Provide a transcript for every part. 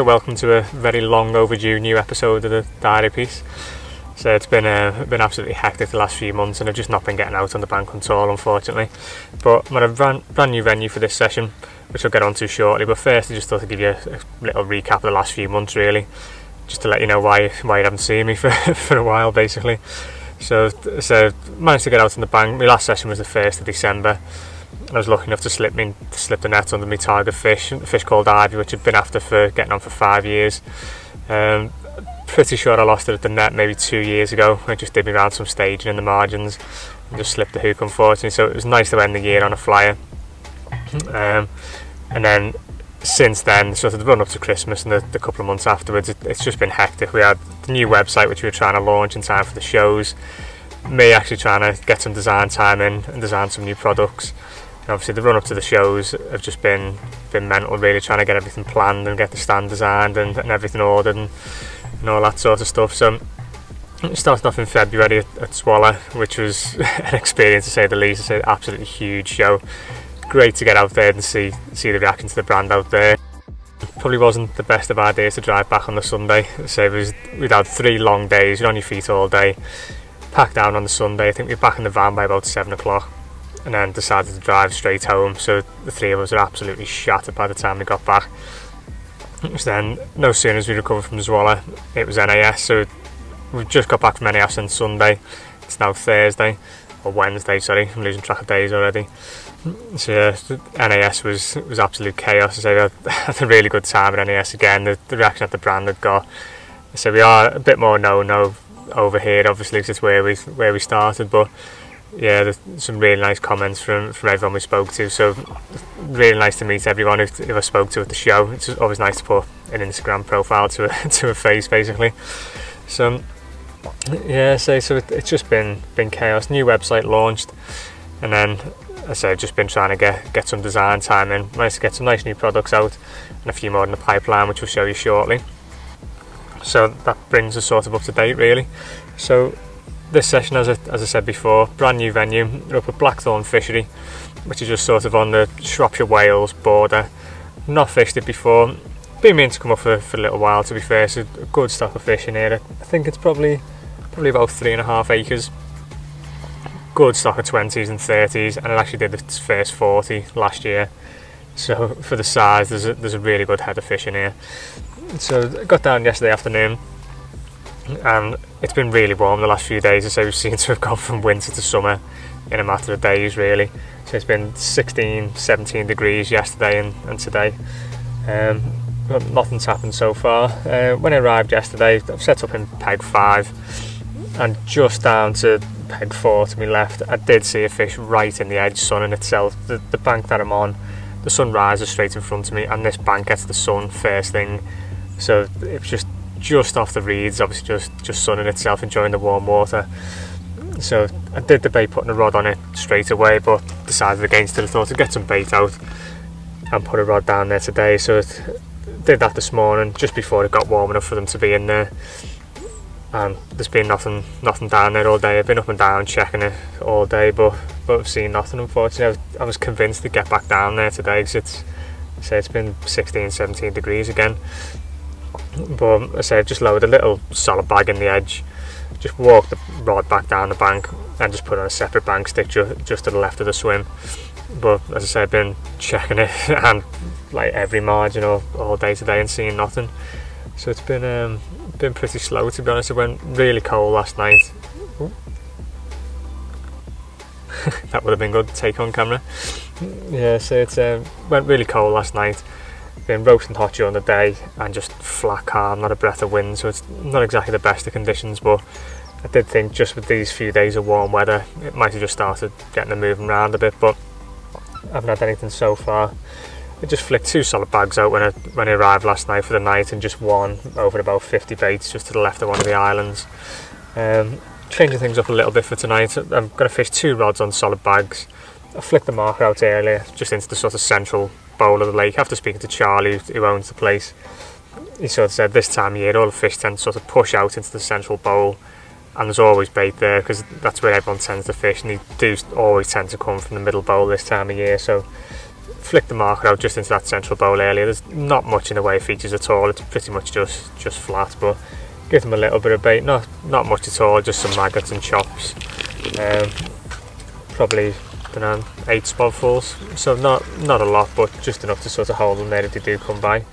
so welcome to a very long overdue new episode of the Diary piece. So it's been absolutely hectic the last few months, and I've just not been getting out on the bank at all, unfortunately. But I'm on a brand new venue for this session, which I'll get onto shortly. But first, I just thought I'd give you a little recap of the last few months, really, just to let you know why you haven't seen me for a while, basically. So managed to get out on the bank. My last session was the 1st of December. I was lucky enough to slip the net under my target fish, a fish called Ivy, which I'd been after for getting on for 5 years. Pretty sure I lost it at the net maybe 2 years ago. I just did me around some staging in the margins and just slipped the hook, unfortunately. So it was nice to end the year on a flyer. And then since then, sort of the run up to Christmas and the couple of months afterwards, it's just been hectic. We had the new website which we were trying to launch in time for the shows. Me actually trying to get some design time in and design some new products. And obviously the run up to the shows have just been mental, really, trying to get everything planned and get the stand designed and everything ordered and all that sort of stuff. So it started off in February at Swallow, which was an experience to say the least. It's an absolutely huge show. Great to get out there and see the reaction to the brand out there. Probably wasn't the best of ideas to drive back on the Sunday. So we'd had 3 long days, you're on your feet all day, packed down on the Sunday. I think we were back in the van by about 7 o'clock. And then decided to drive straight home, so the 3 of us were absolutely shattered by the time we got back. So then, no sooner as we recovered from Zwalla, it was NAS, so we just got back from NAS on Sunday. It's now Thursday, or Wednesday, sorry, I'm losing track of days already. So yeah, NAS was absolute chaos. So we had a really good time at NAS again, the reaction that the brand had got. So we are a bit more known over here, obviously, because it's where we started, but yeah, there's some really nice comments from everyone we spoke to, so really nice to meet everyone who I spoke to at the show. It's always nice to put an Instagram profile to a face, basically. So yeah, so it's just been chaos. New website launched, and then I say I've just been trying to get some design time in. Managed to get some nice new products out and a few more in the pipeline, which we'll show you shortly. So that brings us sort of up to date, really. So this session, as I said before, brand new venue. We're up at Blackthorn Fishery, which is just sort of on the Shropshire Wales border. Not fished it before. Been meaning to come up for a little while, to be fair. So a good stock of fish in here. I think it's probably about 3.5 acres. Good stock of 20s and 30s, and it actually did its first 40 last year. So for the size, there's a really good head of fish in here. So I got down yesterday afternoon, and it's been really warm the last few days, so we seem to have gone from winter to summer in a matter of days, really. So it's been 16, 17 degrees yesterday and today. But nothing's happened so far. When I arrived yesterday, I've set up in peg 5, and just down to peg 4 to my left, I did see a fish right in the edge, sunning itself. The bank that I'm on, the sun rises straight in front of me, and this bank gets the sun first thing. So it was just off the reeds, obviously just sunning itself, enjoying the warm water. So I did debate putting a rod on it straight away, but decided against it. I thought I'd get some bait out and put a rod down there today. So did that this morning, just before it got warm enough for them to be in there. And there's been nothing down there all day. I've been up and down checking it all day, but I've seen nothing, unfortunately. I was convinced to get back down there today, because it's been 16, 17 degrees again. But I say I've just lowered a little solid bag in the edge, just walked the rod back down the bank and just put on a separate bank stick just to the left of the swim. But as I say, I've been checking it and like every margin all day today and seeing nothing. So it's been pretty slow, to be honest. It went really cold last night. That would have been good to take on camera. Yeah, so it went really cold last night. Been roasting hot during the day and just flat calm, not a breath of wind, so it's not exactly the best of conditions. But I did think just with these few days of warm weather, it might have just started getting them moving around a bit, but I haven't had anything so far. I just flicked 2 solid bags out when I arrived last night for the night, and just one over about 50 baits just to the left of one of the islands. Changing things up a little bit for tonight. I'm going to fish 2 rods on solid bags. I flicked the marker out earlier just into the sort of central bowl of the lake. After speaking to Charlie, who owns the place, he sort of said this time of year all the fish tend to sort of push out into the central bowl, and there's always bait there because that's where everyone tends to fish, and they do always tend to come from the middle bowl this time of year. So flicked the marker out just into that central bowl area. There's not much in the way of features at all, it's pretty much just flat, but give them a little bit of bait, not much at all, just some maggots and chops. Probably, I don't know, 8 spodfuls, so not a lot, but just enough to sort of hold them there if they do come by.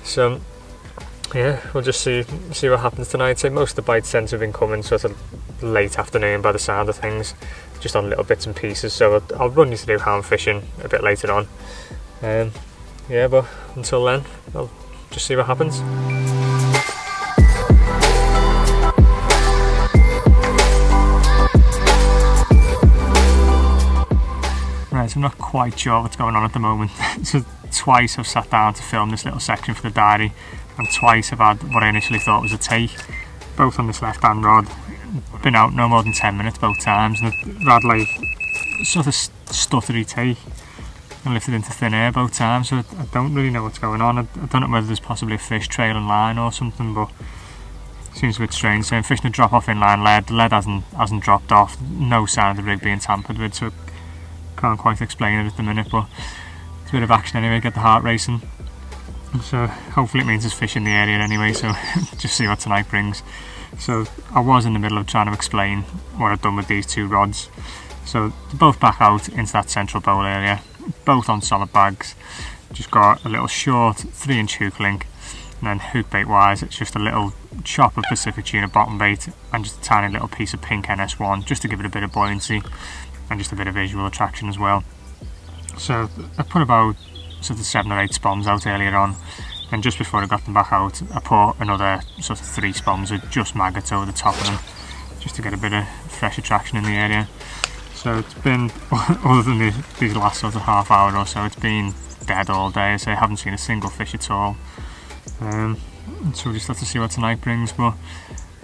So yeah, we'll just see what happens tonight. So most of the bites tend to have been coming sort of late afternoon by the sound of things, just on little bits and pieces, so I'll run you through how I'm fishing a bit later on. Yeah, but until then, I'll just see what happens. Right, so I'm not quite sure what's going on at the moment. So twice I've sat down to film this little section for the diary, and twice I've had what I initially thought was a take, both on this left hand rod. Been out no more than 10 minutes both times, and I've had like sort of stuttery take and lifted into thin air both times, so I don't really know what's going on. I don't know whether there's possibly a fish trailing line or something, but it seems a bit strange. So I'm fishing a drop off inline lead. The lead hasn't dropped off, no sign of the rig being tampered with, so can't quite explain it at the minute, but it's a bit of action anyway, get the heart racing. So hopefully it means there's fish in the area anyway, so just see what tonight brings. So I was in the middle of trying to explain what I've done with these 2 rods. So they're both back out into that central bowl area, both on solid bags. Just got a little short 3-inch hook link, and then hook bait wise it's just a little chop of Pacific tuna bottom bait and just a tiny little piece of pink NS1 just to give it a bit of buoyancy and just a bit of visual attraction as well. So I put about sort of 7 or 8 spoms out earlier on, and just before I got them back out I put another sort of 3 spoms with just maggots over the top of them, just to get a bit of fresh attraction in the area. So it's been, other than these last sort of half hour or so, it's been dead all day, so I haven't seen a single fish at all. So we'll just have to see what tonight brings, but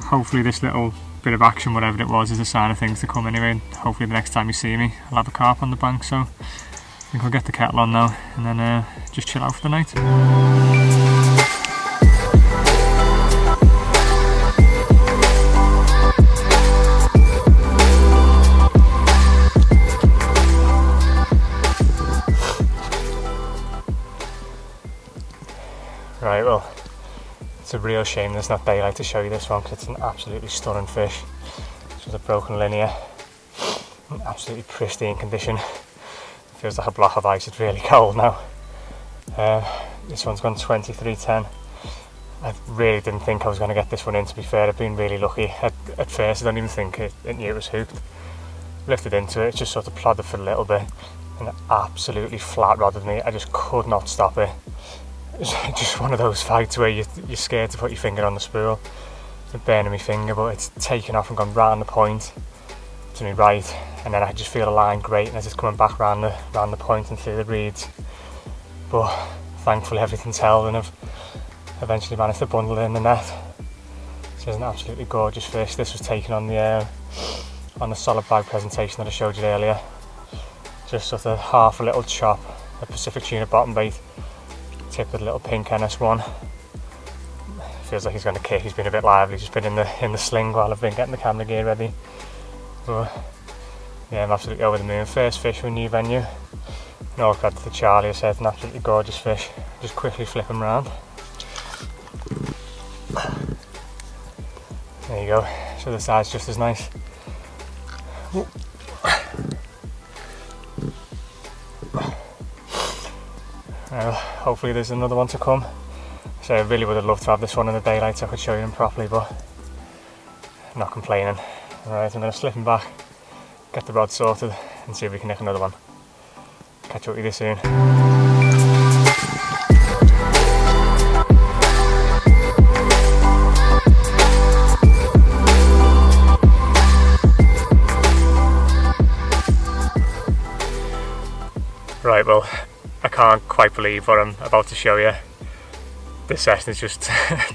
hopefully this little bit of action, whatever it was, is a sign of things to come anyway. Hopefully the next time you see me I'll have a carp on the bank, so I think I'll get the kettle on now and then just chill out for the night. Right, well, it's a real shame there's not daylight to show you this one, because it's an absolutely stunning fish. It's with a broken linear, in absolutely pristine condition. Feels like a block of ice, it's really cold now. This one's gone 23.10. I really didn't think I was going to get this one in, to be fair. I've been really lucky. At first I don't even think it knew it was hooked. Lifted into it, just sort of plodded for a little bit, and it absolutely flat rodded me. I just could not stop it. It's just one of those fights where you're scared to put your finger on the spool. It's burning my finger, but it's taken off and gone round the point to me right, and then I just feel a line grating as it's coming back round the point and through the reeds. But thankfully everything's held, and I've eventually managed to bundle it in the net. So it's an absolutely gorgeous fish. This was taken on the solid bag presentation that I showed you earlier. Just sort of half a little chop, a Pacific tuna bottom bait, tipped with a little pink NS1. Feels like he's going to kick. He's been a bit lively. He's just been in the sling while I've been getting the camera gear ready. But yeah, I'm absolutely over the moon. First fish for a new venue. And all credit to Charlie. I said it's an absolutely gorgeous fish. Just quickly flip him around. There you go. So the side's just as nice. Hopefully there's another one to come. So I really would have loved to have this one in the daylight so I could show you him properly, but I'm not complaining. Alright, I'm going to slip him back, get the rod sorted, and see if we can nick another one. Catch up with you soon. Right, well, I can't quite believe what I'm about to show you. This session has just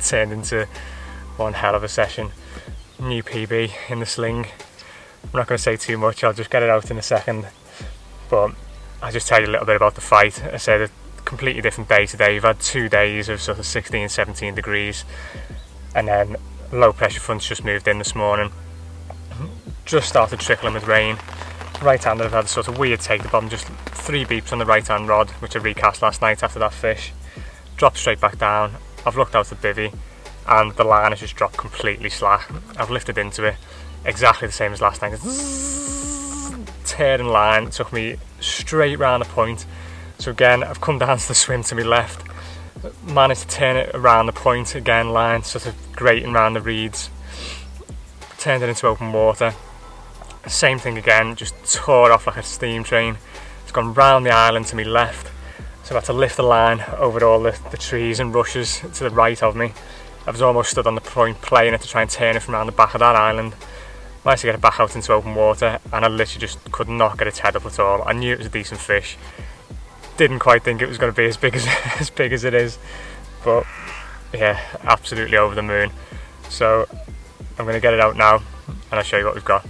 turned into one hell of a session. New PB in the sling. I'm not going to say too much, I'll just get it out in a second. But I'll just tell you a little bit about the fight. I said a completely different day today. You've had 2 days of sort of 16, 17 degrees. And then low pressure fronts just moved in this morning. Just started trickling with rain. right-handed, I've had a sort of weird take the bottom, just 3 beeps on the right-hand rod, which I recast last night after that fish. Dropped straight back down. I've looked out the bivvy and the line has just dropped completely slack. I've lifted into it, exactly the same as last night. Tearing line, took me straight round the point. So again, I've come down to the swim to my left, managed to turn it around the point again, line sort of grating around the reeds, turned it into open water. Same thing again, just tore off like a steam train. It's gone round the island to my left, so I had to lift the line over all the trees and rushes to the right of me. I was almost stood on the point playing it to try and turn it from around the back of that island. Managed to get it back out into open water, and I literally just could not get its head up at all. I knew it was a decent fish. Didn't quite think it was going to be as big as it is, but yeah, absolutely over the moon. So I'm going to get it out now and I'll show you what we've got.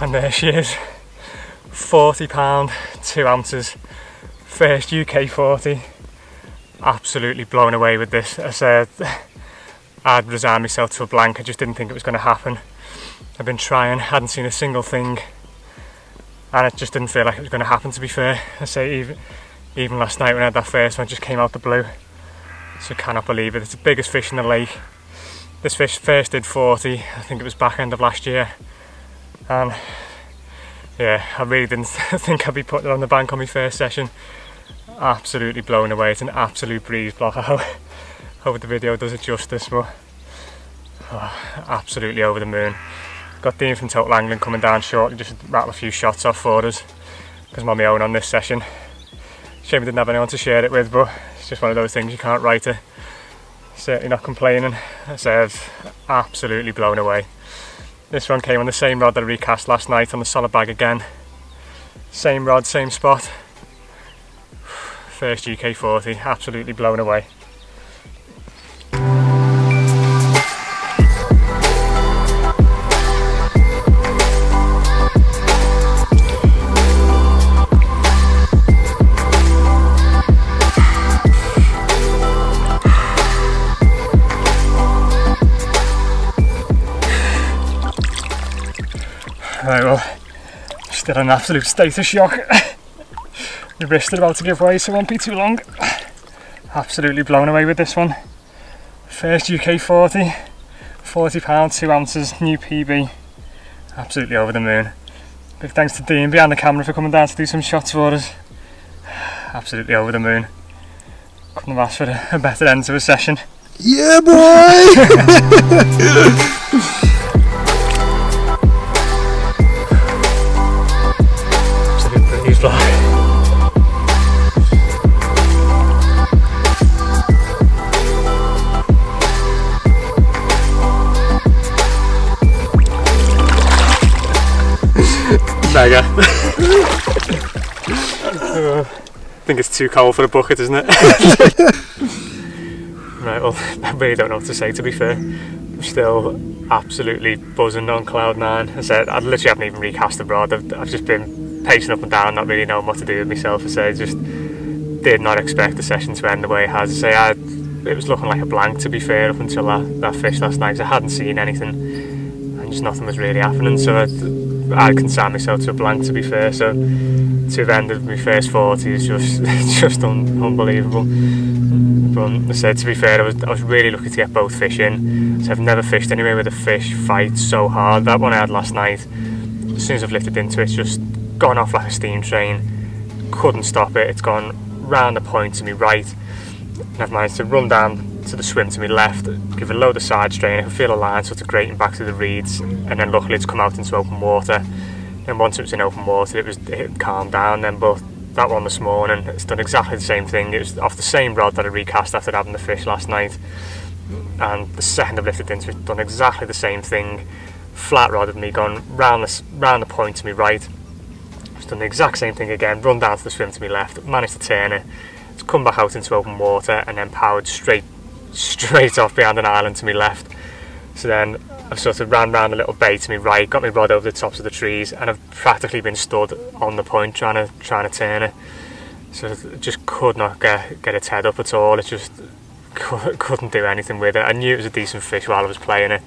And there she is, £40, 2 ounces, first UK 40. Absolutely blown away with this. I said I'd resigned myself to a blank. I just didn't think it was going to happen. I've been trying, hadn't seen a single thing, and it just didn't feel like it was going to happen, to be fair. I say even last night when I had that first one, it just came out the blue. So I cannot believe it. It's the biggest fish in the lake. This fish first did 40, I think it was back end of last year. And yeah, I really didn't think I'd be putting it on the bank on my first session. Absolutely blown away. It's an absolute breeze block. I hope the video does it justice, but absolutely over the moon. Got Dean from Total Angling coming down shortly, just rattle a few shots off for us, because I'm on my own on this session. Shame I didn't have anyone to share it with, but it's just one of those things you can't write it. Certainly not complaining. I said absolutely blown away. This one came on the same rod that I recast last night on the solid bag again. Same rod, same spot. First UK 40, absolutely blown away. Right, well, still in an absolute state of shock. The wrist is about to give way, so it won't be too long. Absolutely blown away with this one. First UK 40, £40, 2 ounces, new PB. Absolutely over the moon. Big thanks to Dean behind the camera for coming down to do some shots for us. Absolutely over the moon. Couldn't have asked for a better end to a session. Yeah, boy! Mega. I think it's too cold for a bucket, isn't it? Right, well, I really don't know what to say, to be fair. I'm still absolutely buzzing on cloud 9. I said I literally haven't even recast the rod. I've just been pacing up and down, not really knowing what to do with myself. I say just did not expect the session to end the way it has. I say it was looking like a blank, to be fair, up until that fish last night. I hadn't seen anything and just nothing was really happening. So I consigned myself to a blank, to be fair. So to have ended my first 40 is just unbelievable. But I said, to be fair, I was really lucky to get both fish in. So I've never fished anywhere with a fish fight so hard. That one I had last night, as soon as I've lifted into it, it's just gone off like a steam train. Couldn't stop it. It's gone round the point to me right, and I've managed to run down to the swim to my left, give a load of side strain. I can feel a line sort of grating back to the reeds, and then luckily it's come out into open water. And once it was in open water, it calmed down then. But that one this morning, it's done exactly the same thing. It was off the same rod that I recast after having the fish last night, and the second I've lifted into it, it's done exactly the same thing. Flat rod of me gone round the point to me right. It's done the exact same thing again, run down to the swim to me left, managed to turn it. It's come back out into open water and then powered straight off behind an island to me left. So then I've sort of ran round a little bay to me right, got my rod over the tops of the trees, and I've practically been stood on the point trying to turn it. So I just could not get its head up at all. It just couldn't do anything with it. I knew it was a decent fish while I was playing it.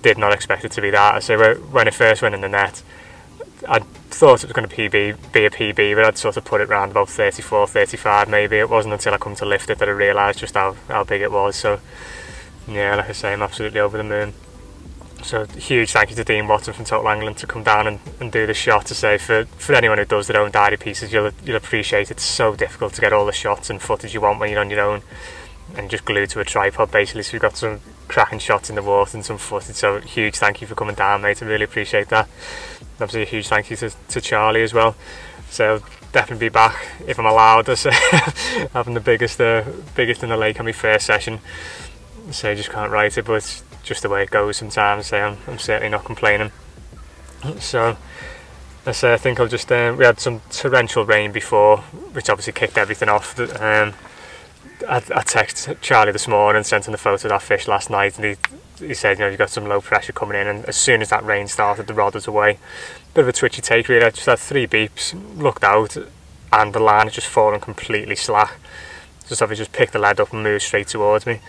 Did not expect it to be that. I say when it first went in the net, I thought it was going to be a PB, but I'd sort of put it around about 34, 35 maybe. It wasn't until I come to lift it that I realised just how big it was. So yeah, like I say, I'm absolutely over the moon. So huge thank you to Dean Watson from Total Angling to come down and do the shot. To say for anyone who does their own diary pieces, you'll appreciate it's so difficult to get all the shots and footage you want when you're on your own and just glued to a tripod basically. So you've got some cracking shots in the water and some footage. So huge thank you for coming down, mate. I really appreciate that. And obviously a huge thank you to Charlie as well. So I'll definitely be back if I'm allowed. I say having the biggest in the lake on my first session. So I just can't write it, but it's just the way it goes sometimes. So I'm certainly not complaining. So I think I'll just we had some torrential rain before, which obviously kicked everything off. I texted Charlie this morning and sent him the photo of that fish last night, and he said, you know, you've got some low pressure coming in, and as soon as that rain started, the rod was away. Bit of a twitchy take really. I just had 3 beeps, looked out, and the line had just fallen completely slack. Just obviously just picked the lead up and moved straight towards me.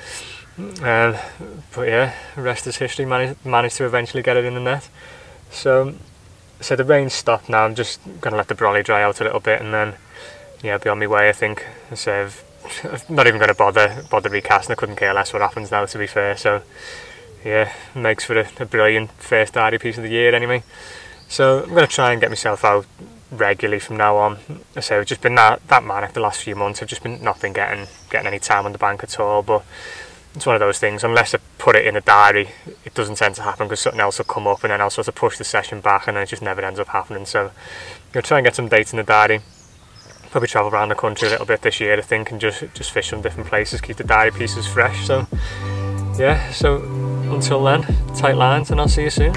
But yeah, the rest is history. Managed to eventually get it in the net. So the rain's stopped now. I'm just going to let the brolly dry out a little bit, and then yeah, I'll be on my way, I think. So I'm not even going to bother recasting. I couldn't care less what happens now, to be fair. So yeah, makes for a brilliant first diary piece of the year anyway. So I'm going to try and get myself out regularly from now on. So I've just been that manic the last few months. I've just not been getting any time on the bank at all. But it's one of those things, unless I put it in a diary, it doesn't tend to happen, because something else will come up and then I'll sort of push the session back, and then it just never ends up happening. So I'm going to try and get some dates in the diary. Probably travel around the country a little bit this year, I think, and just fish some different places, keep the diary pieces fresh. So yeah, so until then, tight lines, and I'll see you soon.